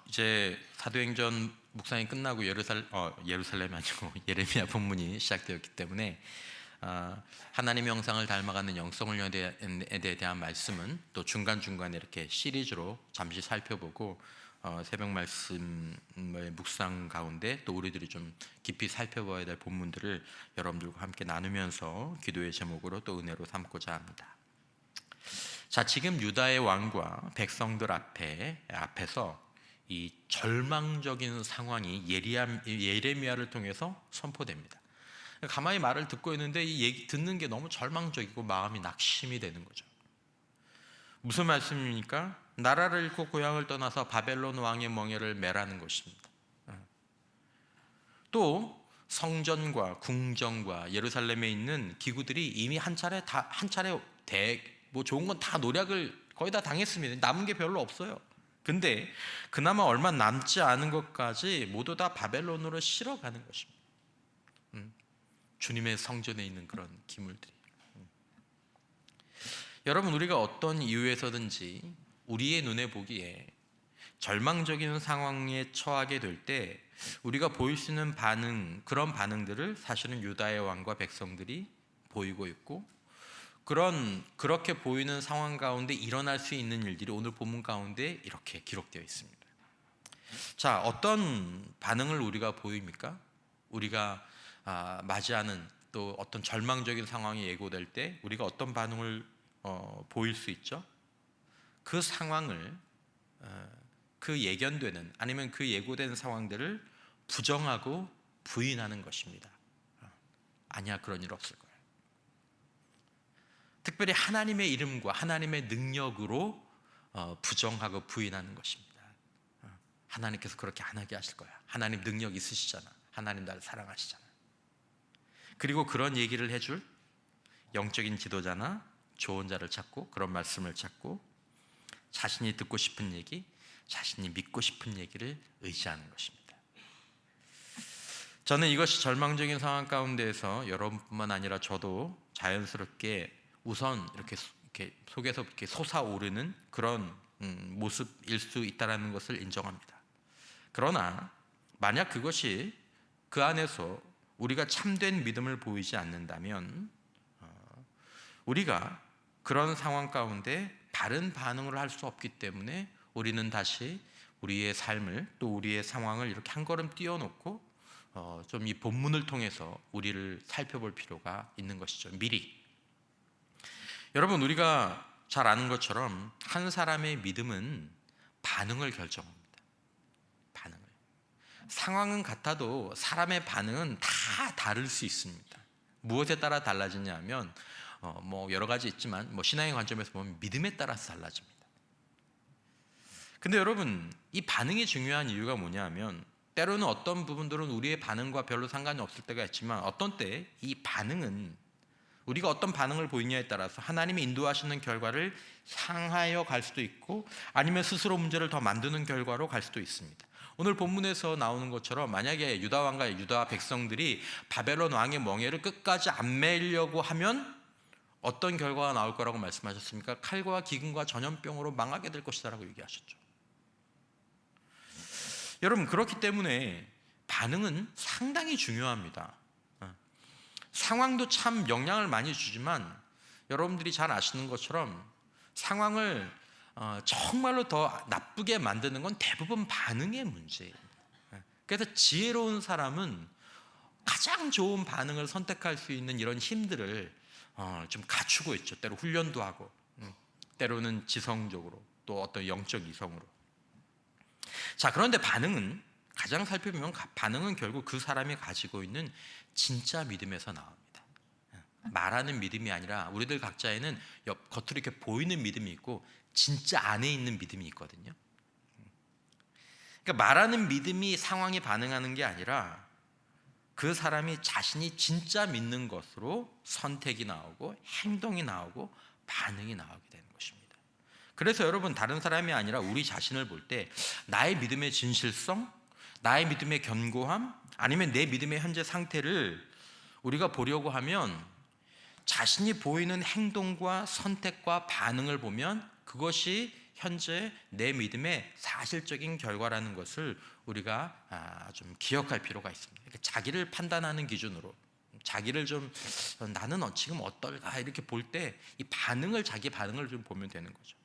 이제 사도행전 묵상이 끝나고 예루살렘이 아니고 예레미야 본문이 시작되었기 때문에 하나님의 형상을 닮아가는 영성을 에 대한 말씀은 또 중간중간에 이렇게 시리즈로 잠시 살펴보고 새벽 말씀의 묵상 가운데 또 우리들이 좀 깊이 살펴봐야 될 본문들을 여러분들과 함께 나누면서 기도의 제목으로 또 은혜로 삼고자 합니다. 자, 지금 유다의 왕과 백성들 앞에서 이 절망적인 상황이 예레미야를 통해서 선포됩니다. 가만히 말을 듣고 있는데 이 얘기 듣는 게 너무 절망적이고 마음이 낙심이 되는 거죠. 무슨 말씀입니까? 나라를 잃고 고향을 떠나서 바벨론 왕의 멍에를 매라는 것입니다. 또 성전과 궁정과 예루살렘에 있는 기구들이 이미 한 차례 좋은 건 다 노략을 거의 다 당했습니다. 남은 게 별로 없어요. 근데 그나마 얼마 남지 않은 것까지 모두 다 바벨론으로 실어가는 것입니다. 주님의 성전에 있는 그런 기물들이. 여러분, 우리가 어떤 이유에서든지 우리의 눈에 보기에 절망적인 상황에 처하게 될 때 우리가 보일 수 있는 그런 반응들을 사실은 유다의 왕과 백성들이 보이고 있고, 그렇게 보이는 상황 가운데 일어날 수 있는 일들이 오늘 본문 가운데 이렇게 기록되어 있습니다. 자, 어떤 반응을 우리가 보입니까? 우리가 맞이하는 또 어떤 절망적인 상황이 예고될 때 우리가 어떤 반응을 보일 수 있죠? 그 상황을 그 예견되는 아니면 그 예고된 상황들을 부정하고 부인하는 것입니다. 아니야, 그런 일 없을 거야. 특별히 하나님의 이름과 하나님의 능력으로 부정하고 부인하는 것입니다. 하나님께서 그렇게 안 하게 하실 거야. 하나님 능력 있으시잖아. 하나님 나를 사랑하시잖아. 그리고 그런 얘기를 해줄 영적인 지도자나 조언자를 찾고 그런 말씀을 찾고 자신이 듣고 싶은 얘기, 자신이 믿고 싶은 얘기를 의지하는 것입니다. 저는 이것이 절망적인 상황 가운데에서 여러분뿐만 아니라 저도 자연스럽게 우선 이렇게 속에서 이렇게 솟아오르는 그런 모습일 수 있다는 것을 인정합니다. 그러나 만약 그것이 그 안에서 우리가 참된 믿음을 보이지 않는다면 우리가 그런 상황 가운데 바른 반응을 할 수 없기 때문에 우리는 다시 우리의 삶을 또 우리의 상황을 이렇게 한 걸음 띄워놓고 좀 이 본문을 통해서 우리를 살펴볼 필요가 있는 것이죠. 미리. 여러분, 우리가 잘 아는 것처럼 한 사람의 믿음은 반응을 결정합니다. 반응을. 상황은 같아도 사람의 반응은 다 다를 수 있습니다. 무엇에 따라 달라지냐면 여러 가지 있지만 신앙의 관점에서 보면 믿음에 따라서 달라집니다. 근데 여러분, 이 반응이 중요한 이유가 뭐냐면 때로는 어떤 부분들은 우리의 반응과 별로 상관이 없을 때가 있지만 어떤 때 이 반응은 우리가 어떤 반응을 보이냐에 따라서 하나님이 인도하시는 결과를 향하여 갈 수도 있고 아니면 스스로 문제를 더 만드는 결과로 갈 수도 있습니다. 오늘 본문에서 나오는 것처럼 만약에 유다 왕과 유다 백성들이 바벨론 왕의 멍에를 끝까지 안 매려고 하면 어떤 결과가 나올 거라고 말씀하셨습니까? 칼과 기근과 전염병으로 망하게 될 것이다라고 얘기하셨죠. 여러분, 그렇기 때문에 반응은 상당히 중요합니다. 상황도 참 영향을 많이 주지만 여러분들이 잘 아시는 것처럼 상황을 정말로 더 나쁘게 만드는 건 대부분 반응의 문제예요. 그래서 지혜로운 사람은 가장 좋은 반응을 선택할 수 있는 이런 힘들을 좀 갖추고 있죠. 때로 훈련도 하고 때로는 지성적으로 또 어떤 영적 이성으로. 자, 그런데 반응은 가장 살펴보면 반응은 결국 그 사람이 가지고 있는 진짜 믿음에서 나옵니다. 말하는 믿음이 아니라 우리들 각자에는 겉으로 이렇게 보이는 믿음이 있고 진짜 안에 있는 믿음이 있거든요. 그러니까 말하는 믿음이 상황에 반응하는 게 아니라 그 사람이 자신이 진짜 믿는 것으로 선택이 나오고 행동이 나오고 반응이 나오게 되는 것입니다. 그래서 여러분, 다른 사람이 아니라 우리 자신을 볼 때 나의 믿음의 진실성, 나의 믿음의 견고함, 아니면 내 믿음의 현재 상태를 우리가 보려고 하면 자신이 보이는 행동과 선택과 반응을 보면 그것이 현재 내 믿음의 사실적인 결과라는 것을 우리가 좀 기억할 필요가 있습니다. 그러니까 자기를 판단하는 기준으로 자기를 좀 나는 지금 어떨까 이렇게 볼 때 이 자기 반응을 좀 보면 되는 거죠.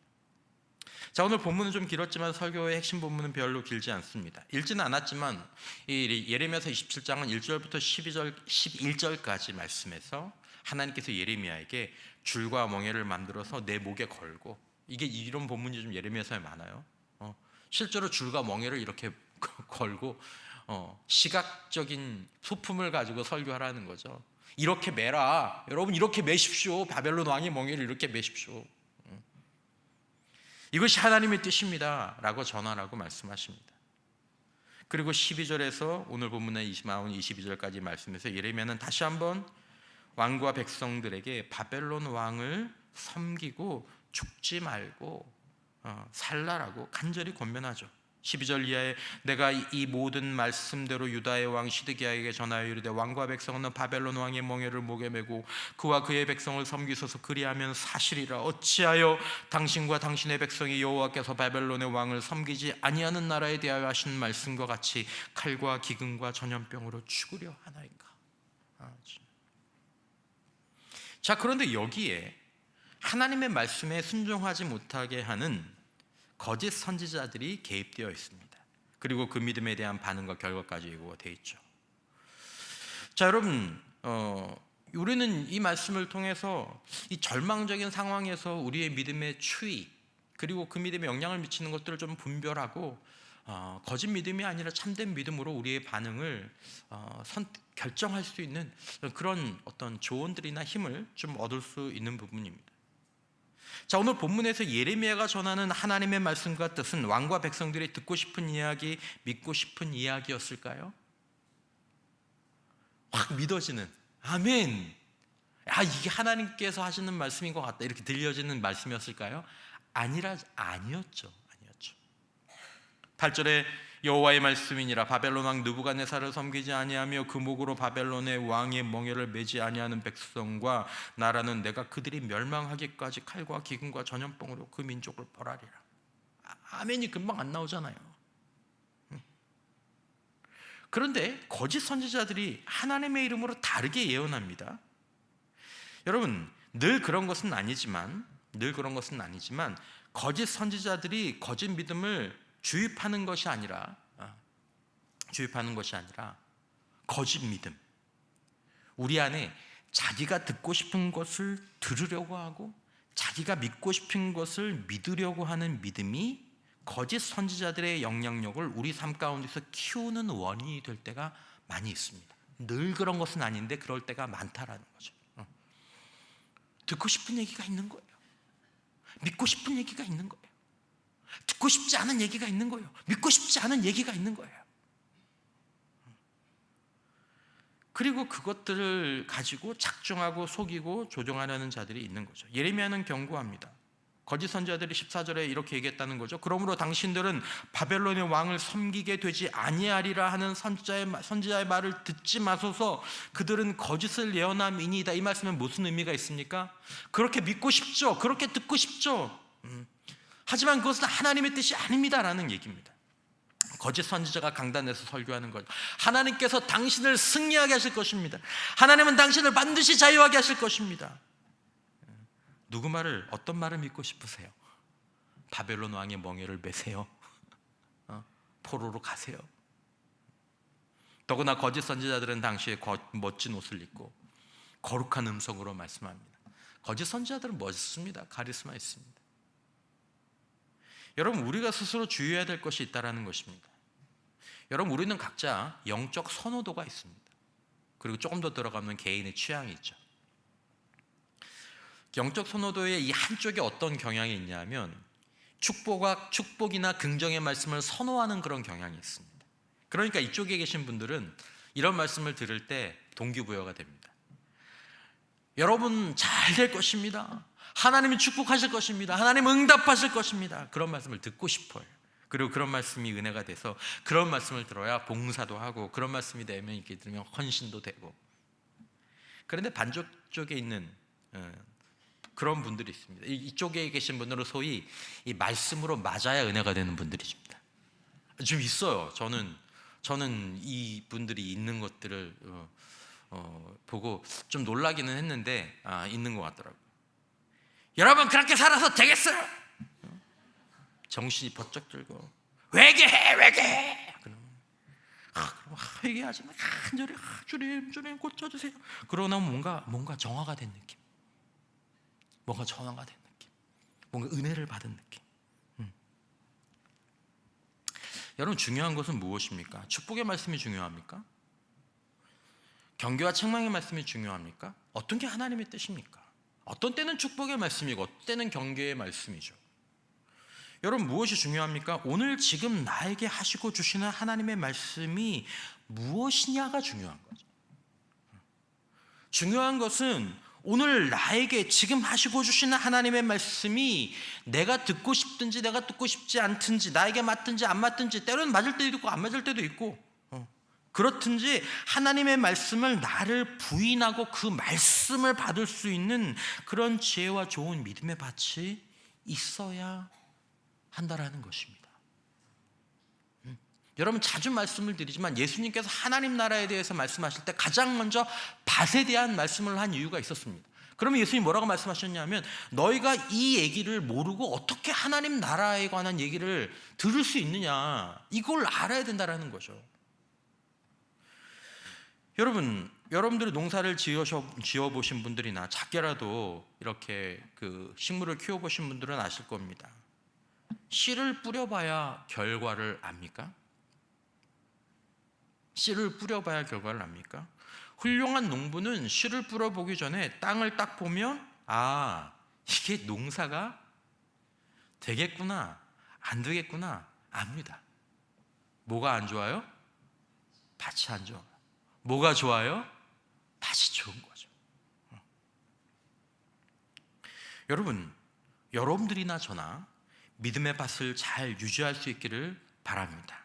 자, 오늘 본문은 좀 길었지만 설교의 핵심 본문은 별로 길지 않습니다. 읽지는 않았지만 이 예레미야서 27장은 1절부터 11절까지 말씀에서 하나님께서 예레미야에게 줄과 멍에를 만들어서 내 목에 걸고, 이게 이런 본문이 좀 예레미야서에 많아요. 실제로 줄과 멍에를 이렇게 걸고 시각적인 소품을 가지고 설교하라는 거죠. 이렇게 매라, 여러분 이렇게 매십시오. 바벨론 왕의 멍에를 이렇게 매십시오. 이것이 하나님의 뜻입니다 라고 전하라고 말씀하십니다. 그리고 12절에서 오늘 본문에 22절까지 말씀에서 예레미야는 다시 한번 왕과 백성들에게 바벨론 왕을 섬기고 죽지 말고 살라라고 간절히 권면하죠. 12절 이하에 내가 이 모든 말씀대로 유다의 왕 시드기야에게 전하여 이르되 왕과 백성은 바벨론 왕의 멍에를 목에 메고 그와 그의 백성을 섬기소서. 그리하면 사실이라 어찌하여 당신과 당신의 백성이 여호와께서 바벨론의 왕을 섬기지 아니하는 나라에 대하여 하신 말씀과 같이 칼과 기근과 전염병으로 죽으려 하나이까. 자, 그런데 여기에 하나님의 말씀에 순종하지 못하게 하는 거짓 선지자들이 개입되어 있습니다. 그리고 그 믿음에 대한 반응과 결과까지 예고가 되어 있죠. 자, 여러분, 우리는 이 말씀을 통해서 이 절망적인 상황에서 우리의 믿음의 추이 그리고 그 믿음에 영향을 미치는 것들을 좀 분별하고 거짓 믿음이 아니라 참된 믿음으로 우리의 반응을 결정할 수 있는 그런 어떤 조언들이나 힘을 좀 얻을 수 있는 부분입니다. 자, 오늘 본문에서 예레미야가 전하는 하나님의 말씀과 뜻은 왕과 백성들이 듣고 싶은 이야기, 믿고 싶은 이야기였을까요? 확 믿어지는 아멘, 이게 하나님께서 하시는 말씀인 것 같다 이렇게 들려지는 말씀이었을까요? 아니었죠. 8절에 여호와의 말씀이니라 바벨론 왕 느부갓네살을 섬기지 아니하며 그 목으로 바벨론의 왕의 멍에를 매지 아니하는 백성과 나라는 내가 그들이 멸망하기까지 칼과 기근과 전염병으로 그 민족을 벌하리라. 아멘이 금방 안 나오잖아요. 그런데 거짓 선지자들이 하나님의 이름으로 다르게 예언합니다. 여러분, 늘 그런 것은 아니지만 거짓 선지자들이 거짓 믿음을 주입하는 것이 아니라 거짓 믿음, 우리 안에 자기가 듣고 싶은 것을 들으려고 하고 자기가 믿고 싶은 것을 믿으려고 하는 믿음이 거짓 선지자들의 영향력을 우리 삶 가운데서 키우는 원인이 될 때가 많이 있습니다. 늘 그런 것은 아닌데 그럴 때가 많다라는 거죠. 듣고 싶은 얘기가 있는 거예요. 믿고 싶은 얘기가 있는 거예요. 듣고 싶지 않은 얘기가 있는 거예요. 믿고 싶지 않은 얘기가 있는 거예요. 그리고 그것들을 가지고 작정하고 속이고 조종하려는 자들이 있는 거죠. 예레미야는 경고합니다. 거짓 선지자들이 14절에 이렇게 얘기했다는 거죠. 그러므로 당신들은 바벨론의 왕을 섬기게 되지 아니하리라 하는 선지자의 말을 듣지 마소서. 그들은 거짓을 예언함이니이다. 이 말씀은 무슨 의미가 있습니까? 그렇게 믿고 싶죠. 그렇게 듣고 싶죠. 하지만 그것은 하나님의 뜻이 아닙니다라는 얘기입니다. 거짓 선지자가 강단에서 설교하는 것, 하나님께서 당신을 승리하게 하실 것입니다. 하나님은 당신을 반드시 자유하게 하실 것입니다. 누구 말을, 어떤 말을 믿고 싶으세요? 바벨론 왕의 멍에를 매세요. 포로로 가세요. 더구나 거짓 선지자들은 당시에 멋진 옷을 입고 거룩한 음성으로 말씀합니다. 거짓 선지자들은 멋있습니다. 카리스마 있습니다. 여러분, 우리가 스스로 주의해야 될 것이 있다는 것입니다. 여러분, 우리는 각자 영적 선호도가 있습니다. 그리고 조금 더 들어가면 개인의 취향이 있죠. 영적 선호도의 이 한쪽에 어떤 경향이 있냐면 축복이나 긍정의 말씀을 선호하는 그런 경향이 있습니다. 그러니까 이쪽에 계신 분들은 이런 말씀을 들을 때 동기부여가 됩니다. 여러분 잘 될 것입니다. 하나님이 축복하실 것입니다. 하나님 응답하실 것입니다. 그런 말씀을 듣고 싶어요. 그리고 그런 말씀이 은혜가 돼서 그런 말씀을 들어야 봉사도 하고 그런 말씀이 되면 이렇게 들으면 헌신도 되고. 그런데 반대쪽에 있는 그런 분들이 있습니다. 이쪽에 계신 분들은 소위 이 말씀으로 맞아야 은혜가 되는 분들이십니다. 좀 있어요. 저는 이 분들이 있는 것들을 보고 좀 놀라기는 했는데 있는 것 같더라고요. 여러분 그렇게 살아서 되겠어요? 정신이 번쩍 들고 회개해. 그럼 회개하지 마. 간절히 주님 고쳐주세요. 그러고 나면 뭔가 정화가 된 느낌, 뭔가 정화가 된 느낌, 뭔가 은혜를 받은 느낌. 여러분 중요한 것은 무엇입니까? 축복의 말씀이 중요합니까? 경계와 책망의 말씀이 중요합니까? 어떤 게 하나님의 뜻입니까? 어떤 때는 축복의 말씀이고 어떤 때는 경계의 말씀이죠. 여러분 무엇이 중요합니까? 오늘 지금 나에게 하시고 주시는 하나님의 말씀이 무엇이냐가 중요한 거죠. 중요한 것은 오늘 나에게 지금 하시고 주시는 하나님의 말씀이 내가 듣고 싶든지 내가 듣고 싶지 않든지, 나에게 맞든지 안 맞든지, 때로는 맞을 때도 있고 안 맞을 때도 있고, 그렇든지 하나님의 말씀을 나를 부인하고 그 말씀을 받을 수 있는 그런 지혜와 좋은 믿음의 밭이 있어야 한다라는 것입니다. 여러분 자주 말씀을 드리지만 예수님께서 하나님 나라에 대해서 말씀하실 때 가장 먼저 밭에 대한 말씀을 한 이유가 있었습니다. 그러면 예수님이 뭐라고 말씀하셨냐면, 너희가 이 얘기를 모르고 어떻게 하나님 나라에 관한 얘기를 들을 수 있느냐, 이걸 알아야 된다라는 거죠. 여러분들이 농사를 지어보신 분들이나 작게라도 이렇게 그 식물을 키워보신 분들은 아실 겁니다. 씨를 뿌려봐야 결과를 압니까? 씨를 뿌려봐야 결과를 압니까? 훌륭한 농부는 씨를 뿌려보기 전에 땅을 딱 보면 이게 농사가 되겠구나 안 되겠구나 압니다. 뭐가 안 좋아요? 밭이 안 좋아요. 뭐가 좋아요? 밭이 좋은 거죠. 여러분들이나 저나 믿음의 밭을 잘 유지할 수 있기를 바랍니다.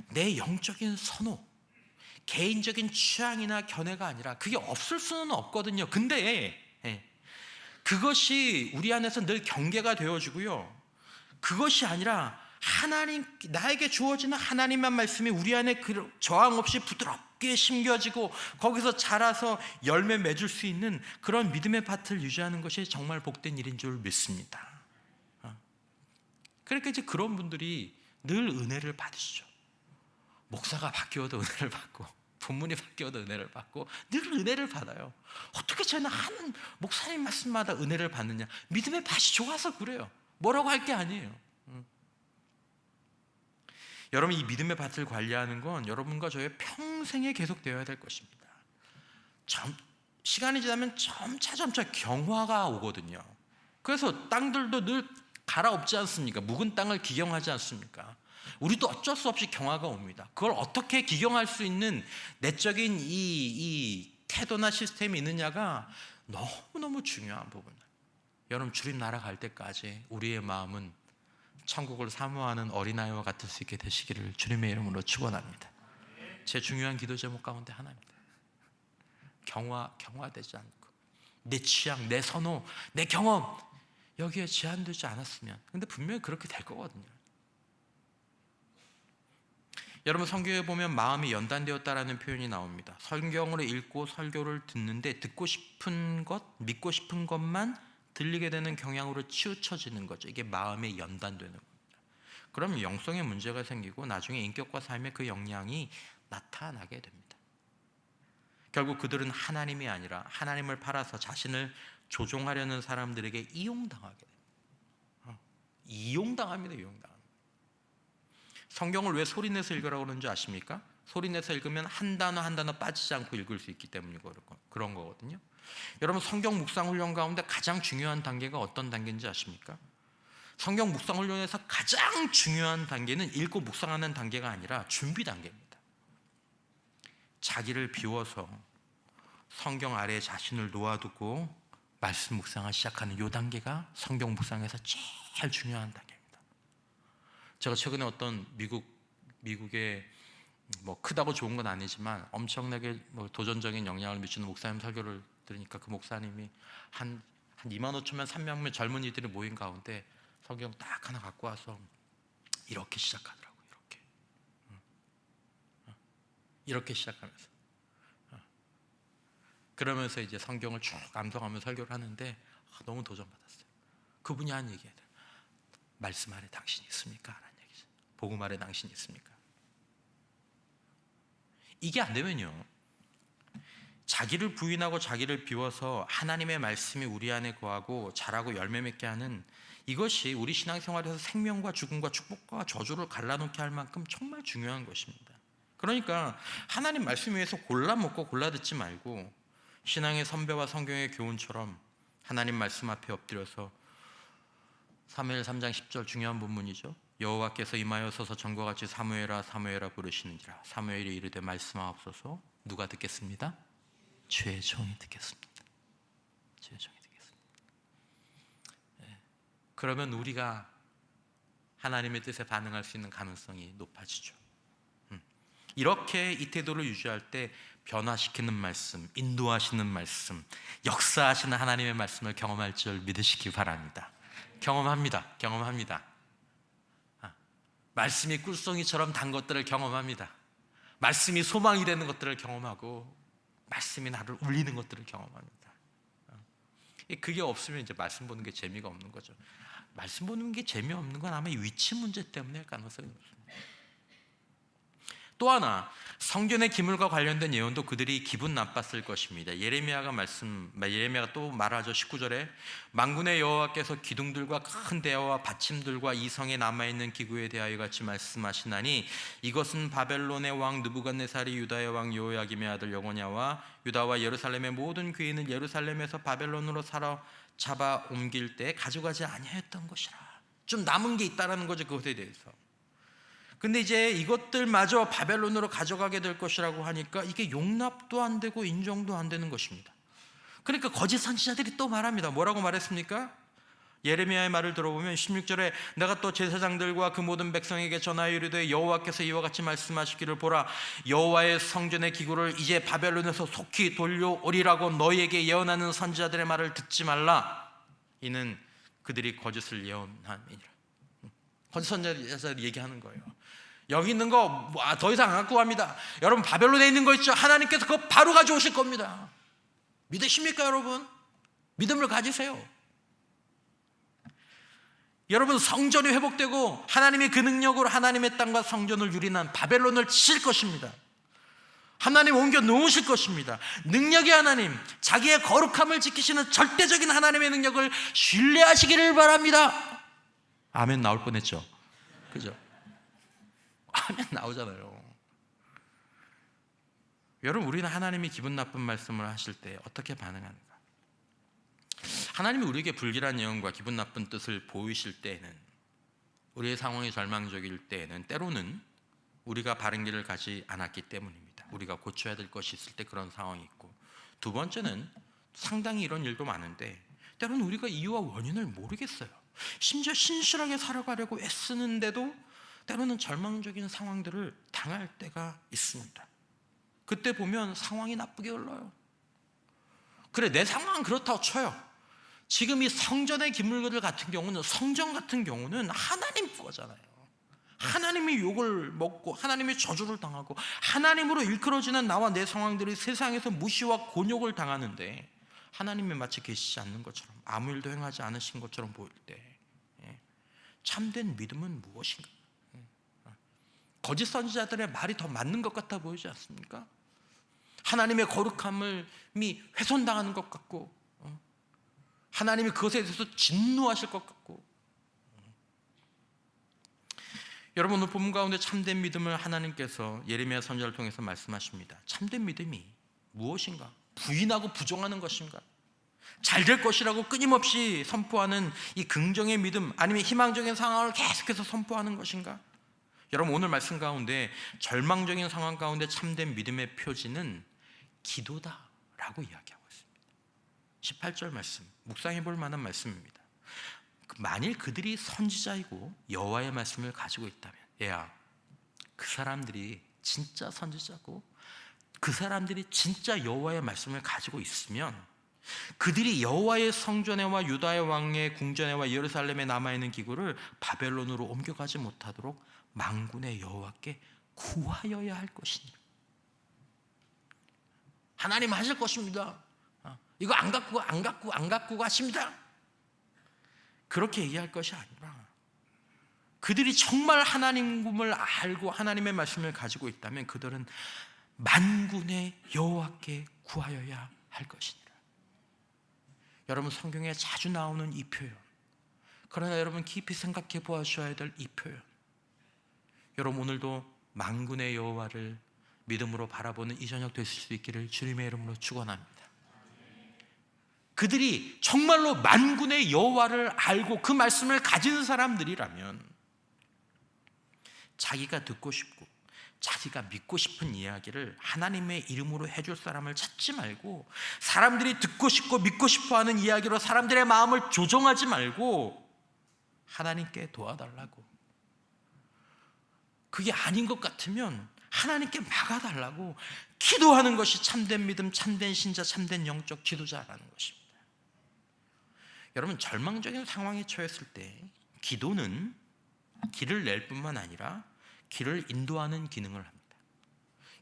내 영적인 선호, 개인적인 취향이나 견해가 아니라 그게 없을 수는 없거든요. 근데 그것이 우리 안에서 늘 경계가 되어지고요, 그것이 아니라 나에게 주어지는 하나님의 말씀이 우리 안에 저항 없이 부드럽게 심겨지고 거기서 자라서 열매 맺을 수 있는 그런 믿음의 밭을 유지하는 것이 정말 복된 일인 줄 믿습니다. 그러니까 이제 그런 분들이 늘 은혜를 받으시죠. 목사가 바뀌어도 은혜를 받고, 본문이 바뀌어도 은혜를 받고, 늘 은혜를 받아요. 어떻게 저는 한 목사님 말씀마다 은혜를 받느냐? 믿음의 밭이 좋아서 그래요. 뭐라고 할 게 아니에요. 여러분, 이 믿음의 밭을 관리하는 건 여러분과 저의 평생에 계속되어야 될 것입니다. 시간이 지나면 점차 경화가 오거든요. 그래서 땅들도 늘 갈아엎지 않습니까? 묵은 땅을 기경하지 않습니까? 우리도 어쩔 수 없이 경화가 옵니다. 그걸 어떻게 기경할 수 있는 내적인 이 태도나 시스템이 있느냐가 너무너무 중요한 부분이에요. 여러분, 주님 나라 갈 때까지 우리의 마음은 천국을 사모하는 어린아이와 같을 수 있게 되시기를 주님의 이름으로 축원합니다. 제 중요한 기도 제목 가운데 하나입니다. 경화되지 않고 내 취향, 내 선호, 내 경험 여기에 제한되지 않았으면, 근데 분명히 그렇게 될 거거든요. 여러분, 성경에 보면 마음이 연단되었다라는 표현이 나옵니다. 성경으로 읽고 설교를 듣는데 듣고 싶은 것, 믿고 싶은 것만 들리게 되는 경향으로 치우쳐지는 거죠. 이게 마음에 연단되는 겁니다. 그러면 영성에 문제가 생기고 나중에 인격과 삶의 그 영향이 나타나게 됩니다. 결국 그들은 하나님이 아니라 하나님을 팔아서 자신을 조종하려는 사람들에게 이용당하게 됩니다. 이용당합니다. 성경을 왜 소리내서 읽으라고 그러는지 아십니까? 소리내서 읽으면 한 단어 한 단어 빠지지 않고 읽을 수 있기 때문에 그런 거거든요. 여러분, 성경 묵상 훈련 가운데 가장 중요한 단계가 어떤 단계인지 아십니까? 성경 묵상 훈련에서 가장 중요한 단계는 읽고 묵상하는 단계가 아니라 준비 단계입니다. 자기를 비워서 성경 아래에 자신을 놓아두고 말씀 묵상을 시작하는 이 단계가 성경 묵상에서 제일 중요한 단계입니다. 제가 최근에 어떤 미국의 크다고 좋은 건 아니지만 엄청나게 도전적인 영향을 미치는 목사님 설교를 들으니까 그 목사님이 한 한 2만 5천명 3명의 젊은이들이 모인 가운데 성경 딱 하나 갖고 와서 이렇게 시작하더라고요. 이렇게 시작하면서 그러면서 이제 성경을 쭉 암송하면서 설교를 하는데 너무 도전받았어요. 그분이 한 얘기예요. 말씀 아래 당신이 있습니까? 라는 얘기죠. 복음 아래 당신이 있습니까? 이게 안 되면요, 자기를 부인하고 자기를 비워서 하나님의 말씀이 우리 안에 거하고 자라고 열매 맺게 하는 이것이 우리 신앙생활에서 생명과 죽음과 축복과 저주를 갈라놓게 할 만큼 정말 중요한 것입니다. 그러니까 하나님 말씀 위에서 골라 먹고 골라 듣지 말고 신앙의 선배와 성경의 교훈처럼 하나님 말씀 앞에 엎드려서 사무엘 3장 10절 중요한 본문이죠. 여호와께서 임하여 서서 전과 같이 사무엘아 사무엘아 부르시는지라 사무엘이 이르되 말씀하옵소서. 누가 듣겠습니다? 주의 종이 듣겠습니다. 주의 종이 듣겠습니다. 그러면 우리가 하나님의 뜻에 반응할 수 있는 가능성이 높아지죠. 이렇게 이 태도를 유지할 때 변화시키는 말씀, 인도하시는 말씀, 역사하시는 하나님의 말씀을 경험할 줄 믿으시기 바랍니다. 경험합니다. 말씀이 꿀송이처럼 단 것들을 경험합니다. 말씀이 소망이 되는 것들을 경험하고 말씀이 나를 울리는 것들을 경험합니다. 그게 없으면 이제 말씀 보는 게 재미가 없는 거죠. 말씀 보는 게 재미없는 건 아마 위치 문제 때문일 가능성이 높습니다. 또 하나, 성전의 기물과 관련된 예언도 그들이 기분 나빴을 것입니다. 예레미야가 또 말하죠. 19절에 만군의 여호와께서 기둥들과 큰 대야와 받침들과 이 성에 남아있는 기구에 대하여 같이 말씀하시나니 이것은 바벨론의 왕 느부갓네살이 유다의 왕 여호야김의 아들 여고냐와 유다와 예루살렘의 모든 귀인을 예루살렘에서 바벨론으로 사로잡아 옮길 때 가져가지 아니하였던 것이라. 좀 남은 게 있다라는 거죠, 그것에 대해서. 근데 이제 이것들마저 바벨론으로 가져가게 될 것이라고 하니까 이게 용납도 안 되고 인정도 안 되는 것입니다. 그러니까 거짓 선지자들이 또 말합니다. 뭐라고 말했습니까? 예레미야의 말을 들어보면 16절에 내가 또 제사장들과 그 모든 백성에게 전하여 이르되 여호와께서 이와 같이 말씀하시기를 보라 여호와의 성전의 기구를 이제 바벨론에서 속히 돌려오리라고 너희에게 예언하는 선지자들의 말을 듣지 말라. 이는 그들이 거짓을 예언함이니라. 거짓 선지자들이 얘기하는 거예요. 여기 있는 거 더 이상 안 갖고 갑니다. 여러분 바벨론에 있는 거 있죠? 하나님께서 그거 바로 가져오실 겁니다. 믿으십니까 여러분? 믿음을 가지세요. 여러분 성전이 회복되고 하나님의 그 능력으로 하나님의 땅과 성전을 유린한 바벨론을 치실 것입니다. 하나님 옮겨 놓으실 것입니다. 능력의 하나님, 자기의 거룩함을 지키시는 절대적인 하나님의 능력을 신뢰하시기를 바랍니다. 아멘 나올 뻔했죠? 그죠? 아멘 나오잖아요. 여러분 우리는 하나님이 기분 나쁜 말씀을 하실 때 어떻게 반응하는가? 하나님이 우리에게 불길한 예언과 기분 나쁜 뜻을 보이실 때에는, 우리의 상황이 절망적일 때에는 때로는 우리가 바른 길을 가지 않았기 때문입니다. 우리가 고쳐야 될 것이 있을 때 그런 상황이 있고, 두 번째는 상당히 이런 일도 많은데 때로는 우리가 이유와 원인을 모르겠어요. 심지어 신실하게 살아가려고 애쓰는데도 때로는 절망적인 상황들을 당할 때가 있습니다. 그때 보면 상황이 나쁘게 흘러요. 그래 내 상황은 그렇다고 쳐요. 지금 이 성전의 기물들 같은 경우는, 성전 같은 경우는 하나님 거잖아요. 하나님이 욕을 먹고 하나님의 저주를 당하고 하나님으로 일컬어지는 나와 내 상황들이 세상에서 무시와 곤욕을 당하는데 하나님이 마치 계시지 않는 것처럼, 아무 일도 행하지 않으신 것처럼 보일 때 참된 믿음은 무엇인가? 거짓 선지자들의 말이 더 맞는 것 같아 보이지 않습니까? 하나님의 거룩함을 훼손당하는 것 같고, 하나님이 그것에 대해서 진노하실 것 같고. 여러분 오늘 본문 가운데 참된 믿음을 하나님께서 예레미야 선지자를 통해서 말씀하십니다. 참된 믿음이 무엇인가? 부인하고 부정하는 것인가? 잘 될 것이라고 끊임없이 선포하는 이 긍정의 믿음, 아니면 희망적인 상황을 계속해서 선포하는 것인가? 여러분 오늘 말씀 가운데 절망적인 상황 가운데 참된 믿음의 표지는 기도다라고 이야기하고 있습니다. 18절 말씀, 묵상해 볼 만한 말씀입니다. 만일 그들이 선지자이고 여호와의 말씀을 가지고 있다면, 얘야, 그 사람들이 진짜 선지자고 그 사람들이 진짜 여호와의 말씀을 가지고 있으면 그들이 여호와의 성전에와 유다의 왕의 궁전에와 예루살렘에 남아있는 기구를 바벨론으로 옮겨가지 못하도록 만군의 여호와께 구하여야 할 것이니라. 하나님 하실 것입니다. 이거 안 갖고 가십니다. 그렇게 얘기할 것이 아니라, 그들이 정말 하나님을 알고 하나님의 말씀을 가지고 있다면 그들은 만군의 여호와께 구하여야 할 것이니라. 여러분, 성경에 자주 나오는 이 표현, 그러나 여러분 깊이 생각해 보셔야 될 이 표현, 여러분 오늘도 만군의 여호와를 믿음으로 바라보는 이 저녁 되실 수 있기를 주님의 이름으로 축원합니다. 그들이 정말로 만군의 여호와를 알고 그 말씀을 가진 사람들이라면 자기가 듣고 싶고 자기가 믿고 싶은 이야기를 하나님의 이름으로 해줄 사람을 찾지 말고, 사람들이 듣고 싶고 믿고 싶어하는 이야기로 사람들의 마음을 조종하지 말고 하나님께 도와달라고, 그게 아닌 것 같으면 하나님께 막아달라고 기도하는 것이 참된 믿음, 참된 신자, 참된 영적 지도자라는 것입니다. 여러분, 절망적인 상황에 처했을 때 기도는 길을 낼 뿐만 아니라 길을 인도하는 기능을 합니다.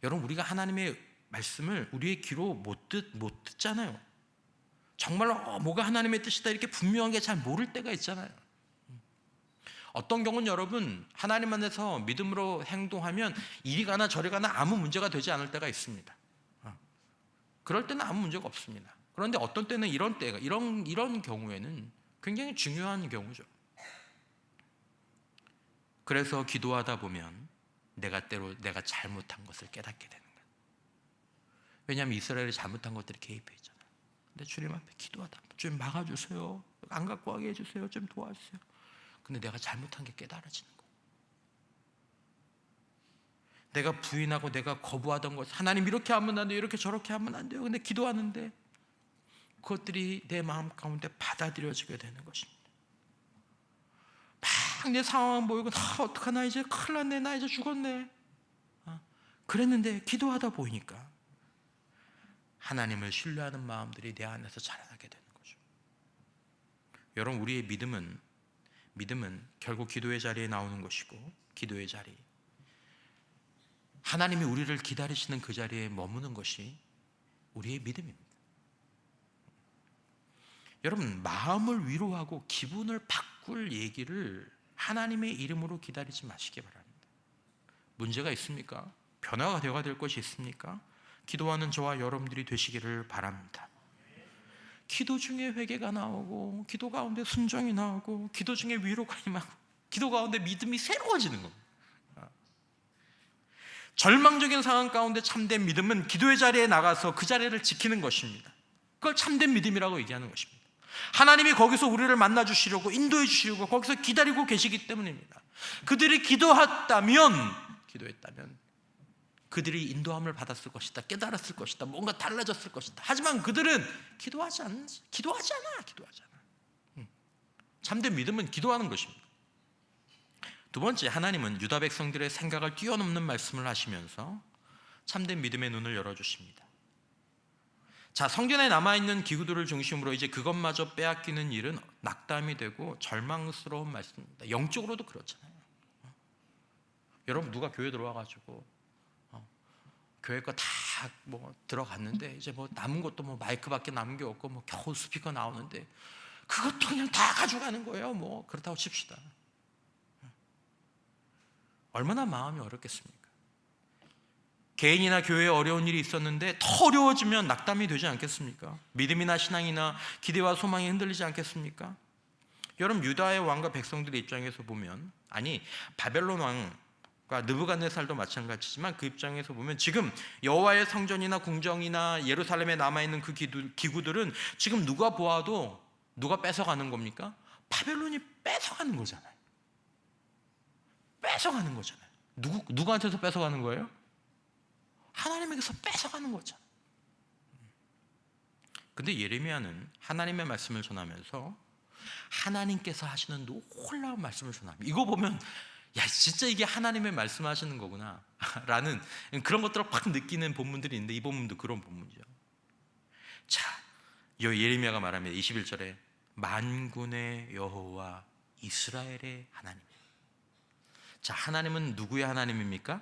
여러분, 우리가 하나님의 말씀을 우리의 귀로 못 듣잖아요. 정말로 뭐가 하나님의 뜻이다 이렇게 분명하게 잘 모를 때가 있잖아요. 어떤 경우는 여러분, 하나님 안에서 믿음으로 행동하면 이리 가나 저리 가나 아무 문제가 되지 않을 때가 있습니다. 그럴 때는 아무 문제가 없습니다. 그런데 어떤 때는 이런 경우에는 굉장히 중요한 경우죠. 그래서 기도하다 보면 내가 잘못한 것을 깨닫게 되는 거예요. 왜냐하면 이스라엘이 잘못한 것들이 개입해 있잖아요. 근데 주님 앞에 기도하다, 좀 막아주세요, 안 갖고 가게 해주세요, 좀 도와주세요. 근데 내가 잘못한 게 깨달아지는 거예요. 내가 부인하고 내가 거부하던 것, 하나님 이렇게 하면 안 돼요, 이렇게 저렇게 하면 안 돼요. 근데 기도하는데 그것들이 내 마음 가운데 받아들여지게 되는 것입니다. 막 내 상황 보이고, 어떡하나, 이제 큰일 났네, 나 이제 죽었네, 그랬는데 기도하다 보니까 하나님을 신뢰하는 마음들이 내 안에서 자라나게 되는 거죠. 여러분, 우리의 믿음은 결국 기도의 자리에 나오는 것이고, 기도의 자리, 하나님이 우리를 기다리시는 그 자리에 머무는 것이 우리의 믿음입니다. 여러분, 마음을 위로하고 기분을 바꿀 얘기를 하나님의 이름으로 기다리지 마시기 바랍니다. 문제가 있습니까? 변화가 되어야 될 것이 있습니까? 기도하는 저와 여러분들이 되시기를 바랍니다. 기도 중에 회개가 나오고, 기도 가운데 순종이 나오고, 기도 중에 위로가 임하고, 기도 가운데 믿음이 새로워지는 겁니다. 절망적인 상황 가운데 참된 믿음은 기도의 자리에 나가서 그 자리를 지키는 것입니다. 그걸 참된 믿음이라고 얘기하는 것입니다. 하나님이 거기서 우리를 만나 주시려고, 인도해 주시려고 거기서 기다리고 계시기 때문입니다. 그들이 기도했다면 그들이 인도함을 받았을 것이다, 깨달았을 것이다, 뭔가 달라졌을 것이다. 하지만 그들은 기도하지 않아. 참된 믿음은 기도하는 것입니다. 두 번째, 하나님은 유다 백성들의 생각을 뛰어넘는 말씀을 하시면서 참된 믿음의 눈을 열어주십니다. 자, 성전에 남아있는 기구들을 중심으로 이제 그것마저 빼앗기는 일은 낙담이 되고 절망스러운 말씀입니다. 영적으로도 그렇잖아요. 여러분, 누가 교회 들어와가지고 교회 거 다 들어갔는데 이제 남은 것도 마이크밖에 남은 게 없고 겨우 스피커 나오는데 그것도 그냥 다 가져가는 거예요. 그렇다고 칩시다. 얼마나 마음이 어렵겠습니까? 개인이나 교회에 어려운 일이 있었는데 더 어려워지면 낙담이 되지 않겠습니까? 믿음이나 신앙이나 기대와 소망이 흔들리지 않겠습니까? 여러분, 유다의 왕과 백성들의 입장에서 보면, 바벨론 왕과 느부갓네살도 마찬가지지만 그 입장에서 보면 지금 여호와의 성전이나 궁정이나 예루살렘에 남아있는 그 기구들은 지금 누가 보아도 누가 뺏어가는 겁니까? 바벨론이 뺏어가는 거잖아요. 누구한테서 뺏어가는 거예요? 하나님에게서 뺏어가는 거잖아요. 근데 예레미야는 하나님의 말씀을 전하면서 하나님께서 하시는 놀라운 말씀을 전합니다. 이거 보면 진짜 이게 하나님의 말씀하시는 거구나 라는 그런 것들을 확 느끼는 본문들이 있는데, 이 본문도 그런 본문이죠. 자, 예레미야가 말합니다. 21절에 만군의 여호와 이스라엘의 하나님. 자, 하나님은 누구의 하나님입니까?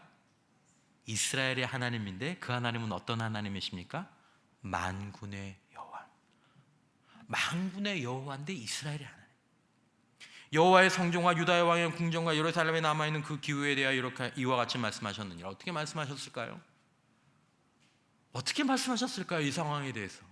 이스라엘의 하나님인데 그 하나님은 어떤 하나님이십니까? 만군의 여호와. 만군의 여호와인데 이스라엘의 하나님. 여호와의 성전과 유다의 왕의 궁전과 예루살렘에 남아있는 그 기후에 대하여 이렇게 이와 같이 말씀하셨느니라. 어떻게 말씀하셨을까요? 어떻게 말씀하셨을까요? 이 상황에 대해서.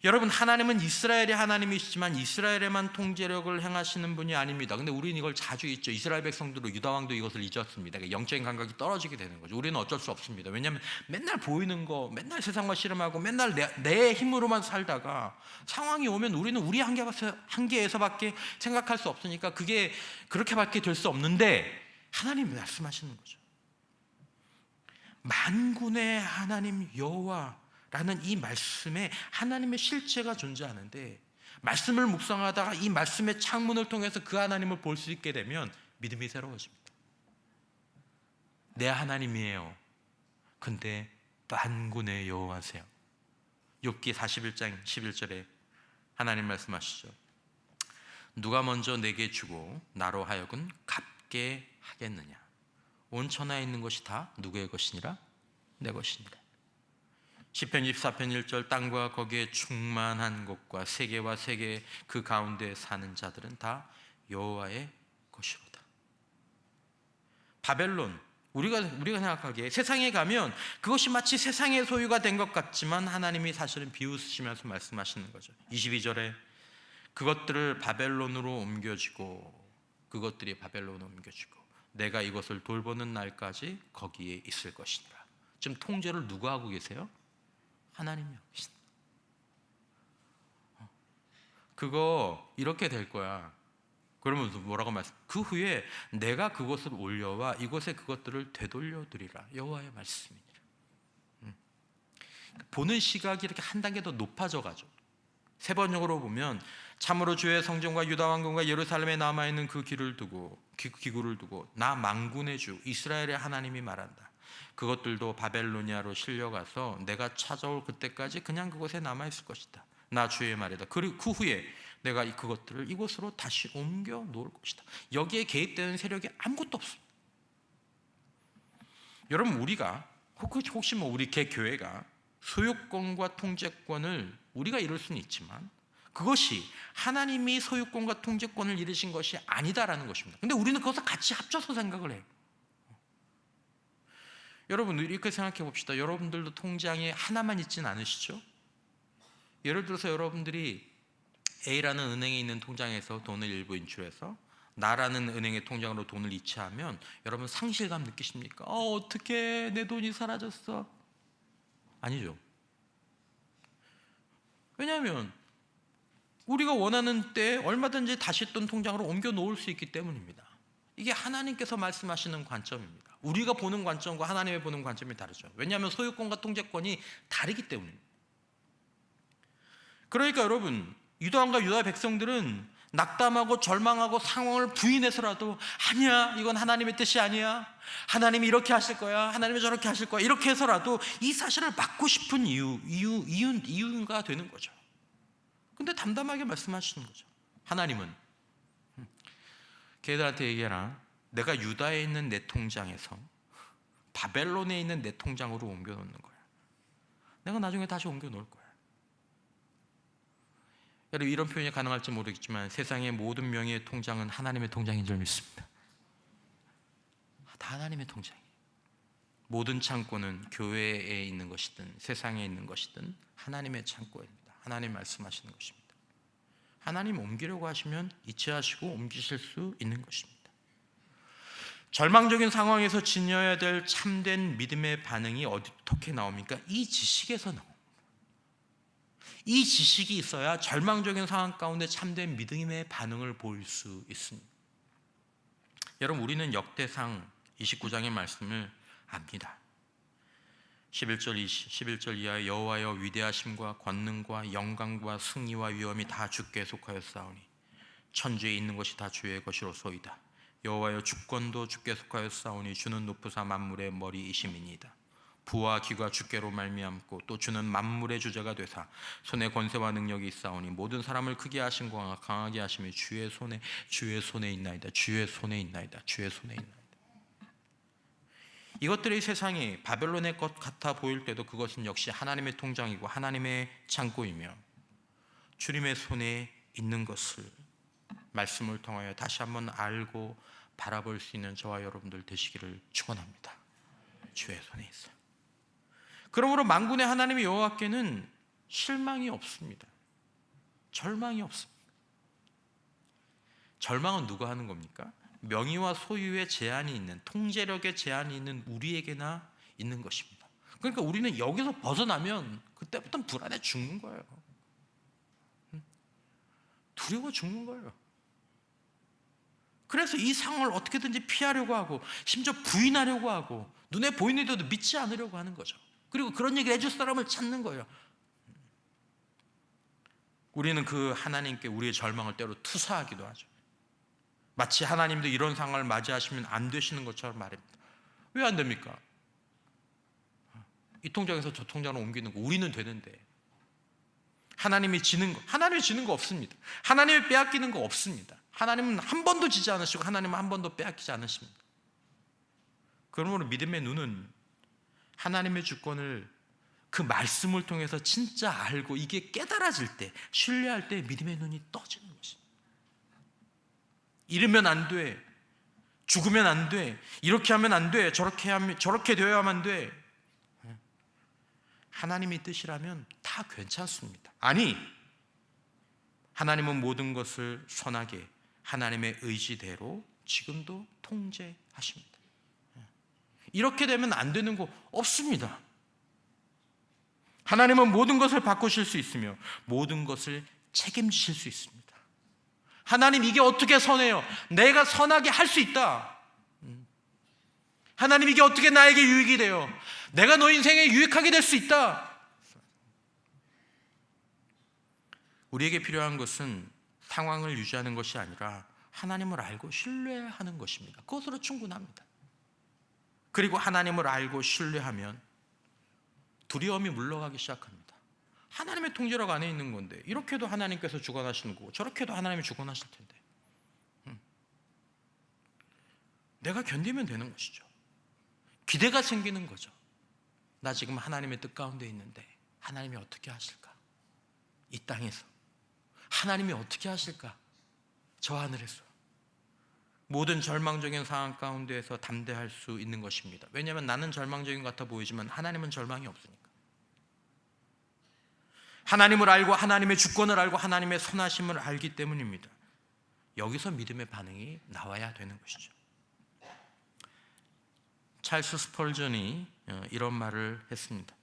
여러분, 하나님은 이스라엘의 하나님이시지만 이스라엘에만 통제력을 행하시는 분이 아닙니다. 근데 우리는 이걸 자주 잊죠. 이스라엘 백성들도 유다 왕도 이것을 잊었습니다. 그러니까 영적인 감각이 떨어지게 되는 거죠. 우리는 어쩔 수 없습니다. 왜냐하면 맨날 보이는 거, 맨날 세상과 씨름하고 맨날 내 힘으로만 살다가 상황이 오면 우리는 우리 한계에서밖에 생각할 수 없으니까 그게 그렇게밖에 될 수 없는데 하나님이 말씀하시는 거죠. 만군의 하나님 여호와라는 이 말씀에 하나님의 실체가 존재하는데, 말씀을 묵상하다가 이 말씀의 창문을 통해서 그 하나님을 볼 수 있게 되면 믿음이 새로워집니다. 내 하나님이에요. 근데 만군의 여호와세요. 욥기 41장 11절에 하나님 말씀하시죠. 누가 먼저 내게 주고 나로 하여금 갚게 하겠느냐. 온 천하에 있는 것이 다 누구의 것이니라? 내 것이니라. 시편 24편 1절 땅과 거기에 충만한 곳과 세계와 세계 그 가운데 사는 자들은 다 여호와의 것이로다. 바벨론, 우리가 생각하기에 세상에 가면 그것이 마치 세상의 소유가 된 것 같지만 하나님이 사실은 비웃으시면서 말씀하시는 거죠. 22절에 그것들을 바벨론으로 옮겨주고, 그것들이 바벨론으로 옮겨주고 내가 이것을 돌보는 날까지 거기에 있을 것이니라. 지금 통제를 누가 하고 계세요? 하나님이 하고 계십니다. 그거 이렇게 될 거야. 그러면서 뭐라고 말씀? 그 후에 내가 그것을 올려와 이곳에 그것들을 되돌려드리라. 여호와의 말씀이니라. 보는 시각이 이렇게 한 단계 더 높아져 가죠. 세 번역으로 보면 참으로 주의 성전과 유다 왕궁과 예루살렘에 남아있는 그 기구를 두고 나 만군의 주 이스라엘의 하나님이 말한다. 그것들도 바벨로니아로 실려가서 내가 찾아올 그때까지 그냥 그곳에 남아있을 것이다. 나 주의 말이다. 그리고 그 후에 내가 그것들을 이곳으로 다시 옮겨 놓을 것이다. 여기에 개입되는 세력이 아무것도 없습니다. 여러분, 우리가 혹시 우리 교회가 소유권과 통제권을 우리가 이룰 수는 있지만 그것이 하나님이 소유권과 통제권을 이루신 것이 아니다라는 것입니다. 근데 우리는 그것을 같이 합쳐서 생각을 해요. 여러분, 이렇게 생각해 봅시다. 여러분들도 통장에 하나만 있지는 않으시죠? 예를 들어서 여러분들이 A라는 은행에 있는 통장에서 돈을 일부 인출해서 나라는 은행의 통장으로 돈을 이체하면 여러분 상실감 느끼십니까? 어떻게 내 돈이 사라졌어? 아니죠. 왜냐하면 우리가 원하는 때 얼마든지 다시 돈 통장으로 옮겨 놓을 수 있기 때문입니다. 이게 하나님께서 말씀하시는 관점입니다. 우리가 보는 관점과 하나님의 보는 관점이 다르죠. 왜냐하면 소유권과 통제권이 다르기 때문입니다. 그러니까 여러분, 유다왕과 유다 백성들은 낙담하고 절망하고 상황을 부인해서라도 아니야, 이건 하나님의 뜻이 아니야, 하나님이 이렇게 하실 거야, 하나님이 저렇게 하실 거야, 이렇게 해서라도 이 사실을 막고 싶은 이유가 되는 거죠. 근데 담담하게 말씀하시는 거죠. 하나님은 걔들한테 얘기해라. 내가 유다에 있는 내 통장에서 바벨론에 있는 내 통장으로 옮겨 놓는 거야. 내가 나중에 다시 옮겨 놓을 거야. 여러분, 이런 표현이 가능할지 모르겠지만 세상의 모든 명예의 통장은 하나님의 통장인 줄 믿습니다. 다 하나님의 통장이에요. 모든 창고는 교회에 있는 것이든 세상에 있는 것이든 하나님의 창고입니다. 하나님 말씀하시는 것입니다. 하나님 옮기려고 하시면 이체하시고 옮기실 수 있는 것입니다. 절망적인 상황에서 지녀야 될 참된 믿음의 반응이 어떻게 나옵니까? 이 지식에서 나옵니다. 이 지식이 있어야 절망적인 상황 가운데 참된 믿음의 반응을 볼 수 있습니다. 여러분, 우리는 역대상 29장의 말씀을 압니다. 11절 이하에 여호와여 위대하심과 권능과 영광과 승리와 위엄이 다 주께 속하였사오니 천주에 있는 것이 다 주의 것이로소이다. 여호와여 주권도 주께 속하였사오니 주는 높으사 만물의 머리이심이니이다. 부와 기가 주께로 말미암고 또 주는 만물의 주제가 되사 손에 권세와 능력이 있사오니 모든 사람을 크게 하신 과 강하게 하심이 주의 손에 있나이다. 주의 손에 있나이다. 주의 손에 있나이다. 이것들이 세상이 바벨론의 것 같아 보일 때도 그것은 역시 하나님의 통장이고 하나님의 창고이며 주님의 손에 있는 것을 말씀을 통하여 다시 한번 알고 바라볼 수 있는 저와 여러분들 되시기를 축원합니다. 주의 손에 있어요. 그러므로 만군의 하나님의 여호와께는 실망이 없습니다. 절망이 없습니다. 절망은 누가 하는 겁니까? 명의와 소유의 제한이 있는, 통제력의 제한이 있는 우리에게나 있는 것입니다. 그러니까 우리는 여기서 벗어나면 그때부터는 불안해 죽는 거예요. 두려워 죽는 거예요. 그래서 이 상황을 어떻게든지 피하려고 하고 심지어 부인하려고 하고 눈에 보이는데도 믿지 않으려고 하는 거죠. 그리고 그런 얘기를 해줄 사람을 찾는 거예요. 우리는 그 하나님께 우리의 절망을 때로 투사하기도 하죠. 마치 하나님도 이런 상황을 맞이하시면 안 되시는 것처럼 말합니다. 왜 안 됩니까? 이 통장에서 저 통장으로 옮기는 거 우리는 되는데 하나님이 지는 거 없습니다. 하나님이 빼앗기는 거 없습니다. 하나님은 한 번도 지지 않으시고 하나님은 한 번도 빼앗기지 않으십니다. 그러므로 믿음의 눈은 하나님의 주권을 그 말씀을 통해서 진짜 알고 이게 깨달아질 때, 신뢰할 때 믿음의 눈이 떠지는 것입니다. 이러면 안 돼, 죽으면 안 돼, 이렇게 하면 안 돼, 저렇게 되어야만 돼. 하나님의 뜻이라면 다 괜찮습니다. 아니, 하나님은 모든 것을 선하게 하나님의 의지대로 지금도 통제하십니다. 이렇게 되면 안 되는 거 없습니다. 하나님은 모든 것을 바꾸실 수 있으며 모든 것을 책임지실 수 있습니다. 하나님, 이게 어떻게 선해요? 내가 선하게 할 수 있다. 하나님, 이게 어떻게 나에게 유익이 돼요? 내가 너 인생에 유익하게 될 수 있다. 우리에게 필요한 것은 상황을 유지하는 것이 아니라 하나님을 알고 신뢰하는 것입니다. 그것으로 충분합니다. 그리고 하나님을 알고 신뢰하면 두려움이 물러가기 시작합니다. 하나님의 통제력 안에 있는 건데 이렇게 해도 하나님께서 주관하시는 거고 저렇게 해도 하나님이 주관하실 텐데 내가 견디면 되는 것이죠. 기대가 생기는 거죠. 나 지금 하나님의 뜻 가운데 있는데 하나님이 어떻게 하실까? 이 땅에서 하나님이 어떻게 하실까? 저 하늘에서. 모든 절망적인 상황 가운데에서 담대할 수 있는 것입니다. 왜냐하면 나는 절망적인 것 같아 보이지만 하나님은 절망이 없으니까. 하나님을 알고 하나님의 주권을 알고 하나님의 선하심을 알기 때문입니다. 여기서 믿음의 반응이 나와야 되는 것이죠. 찰스 스펄전이 이런 말을 했습니다.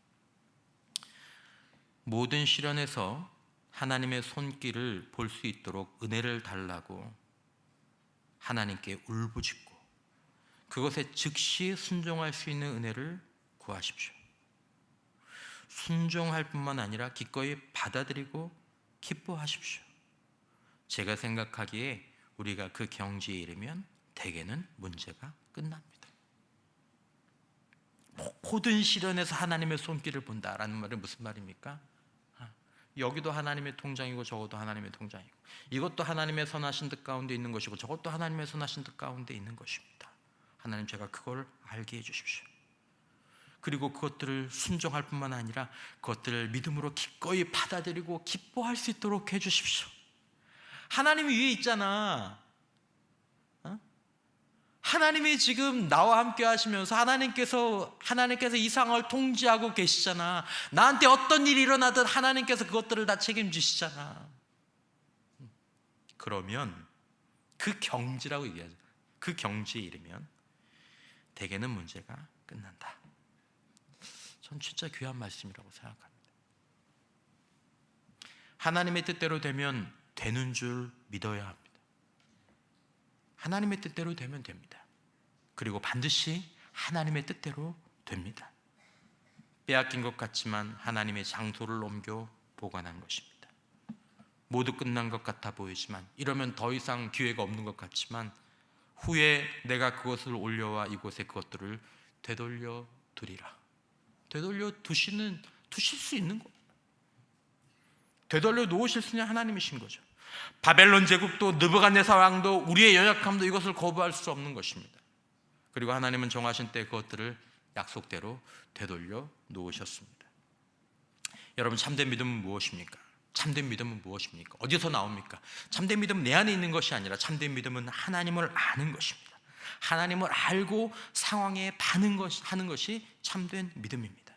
모든 시련에서 하나님의 손길을 볼 수 있도록 은혜를 달라고 하나님께 울부짖고 그것에 즉시 순종할 수 있는 은혜를 구하십시오. 순종할 뿐만 아니라 기꺼이 받아들이고 기뻐하십시오. 제가 생각하기에 우리가 그 경지에 이르면 대개는 문제가 끝납니다. 모든 시련에서 하나님의 손길을 본다라는 말은 무슨 말입니까? 여기도 하나님의 통장이고 저것도 하나님의 통장이고 이것도 하나님의 선하신 뜻 가운데 있는 것이고 저것도 하나님의 선하신 뜻 가운데 있는 것입니다. 하나님, 제가 그걸 알게 해주십시오. 그리고 그것들을 순종할 뿐만 아니라 그것들을 믿음으로 기꺼이 받아들이고 기뻐할 수 있도록 해주십시오. 하나님이 위에 있잖아. 하나님이 지금 나와 함께 하시면서 하나님께서 이 상황을 통제하고 계시잖아. 나한테 어떤 일이 일어나든 하나님께서 그것들을 다 책임지시잖아. 그러면 그 경지라고 얘기하죠. 그 경지에 이르면 대개는 문제가 끝난다. 전 진짜 귀한 말씀이라고 생각합니다. 하나님의 뜻대로 되면 되는 줄 믿어야 합니다. 하나님의 뜻대로 되면 됩니다. 그리고 반드시 하나님의 뜻대로 됩니다. 빼앗긴 것 같지만 하나님의 장소를 옮겨 보관한 것입니다. 모두 끝난 것 같아 보이지만 이러면 더 이상 기회가 없는 것 같지만 후에 내가 그것을 올려와 이곳에 그것들을 되돌려 두리라. 되돌려 두실 수 있는 거. 되돌려 놓으실 수 있는 하나님이신 거죠. 바벨론 제국도 느부갓네살 왕도 우리의 연약함도 이것을 거부할 수 없는 것입니다. 그리고 하나님은 정하신 때 그것들을 약속대로 되돌려 놓으셨습니다. 여러분, 참된 믿음은 무엇입니까? 참된 믿음은 무엇입니까? 어디서 나옵니까? 참된 믿음은 내 안에 있는 것이 아니라 참된 믿음은 하나님을 아는 것입니다. 하나님을 알고 상황에 하는 것이 참된 믿음입니다.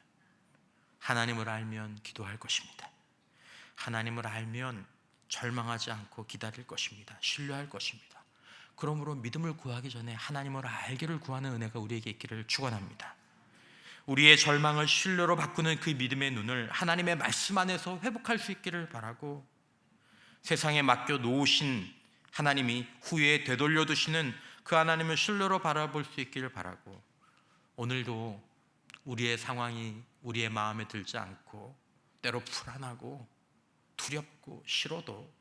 하나님을 알면 기도할 것입니다. 하나님을 알면 절망하지 않고 기다릴 것입니다. 신뢰할 것입니다. 그러므로 믿음을 구하기 전에 하나님을 알기를 구하는 은혜가 우리에게 있기를 축원합니다. 우리의 절망을 신뢰로 바꾸는 그 믿음의 눈을 하나님의 말씀 안에서 회복할 수 있기를 바라고, 세상에 맡겨 놓으신 하나님이 후에 되돌려 두시는 그 하나님을 신뢰로 바라볼 수 있기를 바라고, 오늘도 우리의 상황이 우리의 마음에 들지 않고 때로 불안하고 두렵고 싫어도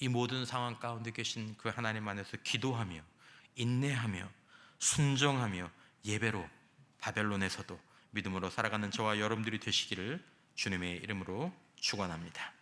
이 모든 상황 가운데 계신 그 하나님 안에서 기도하며 인내하며 순종하며 예배로 바벨론에서도 믿음으로 살아가는 저와 여러분들이 되시기를 주님의 이름으로 축원합니다.